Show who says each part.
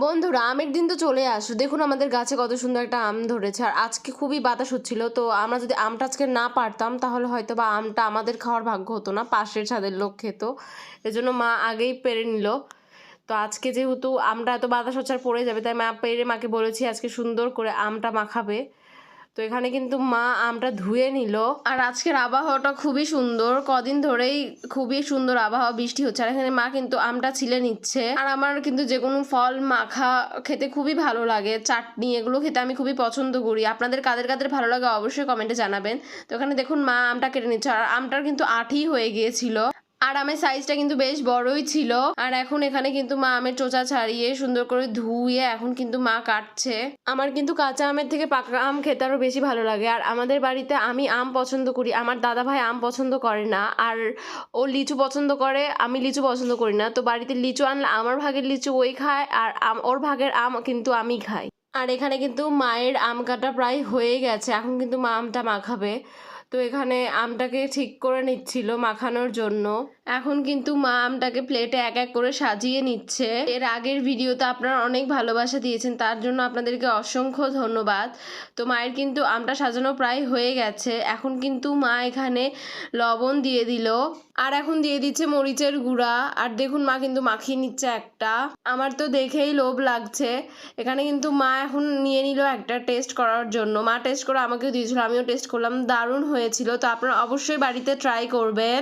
Speaker 1: বন্ধুরা, আমের দিন তো চলে আসলো। দেখুন আমাদের গাছে কত সুন্দর একটা আম ধরেছে। আর আজকে খুবই বাতাস হচ্ছিল, তো আমরা যদি আমটা আজকে না পারতাম তাহলে হয়তো বা আমটা আমাদের খাওয়ার ভাগ্য হতো না, পাশের ছাদের লোক খেত। এজন্য মা আগেই পেরে নিল। তো আজকে যেহেতু আমটা এত বাতাস হচ্ছে আর পড়ে যাবে, তাই মা পেরে মাকে বলেছি আজকে সুন্দর করে আমটা মাখাবে। তো এখানে কিন্তু মা আমটা ধুয়ে নিল। আর আজকের আবহাওয়াটা খুবই সুন্দর, কদিন ধরেই খুবই সুন্দর আবহাওয়া, বৃষ্টি হচ্ছে। আর এখানে মা কিন্তু আমটা ছিলে নিচ্ছে। আর আমার কিন্তু যে কোনো ফল মাখা খেতে খুবই ভালো লাগে, চাটনি এগুলো খেতে আমি খুবই পছন্দ করি। আপনাদের কাদের কাদের ভালো লাগে অবশ্যই কমেন্টে জানাবেন। তো এখানে দেখুন মা আমটা কেটে নিচ্ছে, আর আমটার কিন্তু আঠি হয়ে গিয়েছিল। আর আমের সাইজটা কিন্তু বেশ বড়ই ছিল। আর এখন এখানে কিন্তু মা আমের চোচা ছাড়িয়ে সুন্দর করে ধুয়ে এখন কিন্তু মা কাটছে। আমার কিন্তু কাঁচা আমের থেকে পাকা আম খেতে আরও বেশি ভালো লাগে। আর আমাদের বাড়িতে আমি আম পছন্দ করি, আমার দাদা ভাই আম পছন্দ করে না। আর ও লিচু পছন্দ করে, আমি লিচু পছন্দ করি না। তো বাড়িতে লিচু আনলে আমার ভাগের লিচু ওই খায়, আর ওর ভাগের আম কিন্তু আমি খাই। আর এখানে কিন্তু মায়ের আম কাটা প্রায় হয়ে গেছে, এখন কিন্তু মা আমটা মাখাবে। তো এখানে আমটাকে ঠিক করে নিচ্ছিল মাখানোর জন্য। এখন কিন্তু মা আমটাকে প্লেটে এক এক করে সাজিয়ে নিচ্ছে। এর আগের ভিডিওতে আপনারা অনেক ভালোবাসা দিয়েছেন, তার জন্য আপনাদেরকে অসংখ্য ধন্যবাদ। তো মায়ের কিন্তু আমটা সাজানো প্রায় হয়ে গেছে। এখন কিন্তু মা এখানে লবণ দিয়ে দিল, আর এখন দিয়ে দিচ্ছে মরিচের গুঁড়া। আর দেখুন মা কিন্তু মাখিয়ে নিচ্ছে একটা। আমার তো দেখেই লোভ লাগছে। এখানে কিন্তু মা এখন নিয়ে নিল একটা টেস্ট করার জন্য। মা টেস্ট করে আমাকেও দিয়েছিল, আমিও টেস্ট করলাম, দারুণ হয়েছিল। তো আপনারা অবশ্যই বাড়িতে ট্রাই করবেন।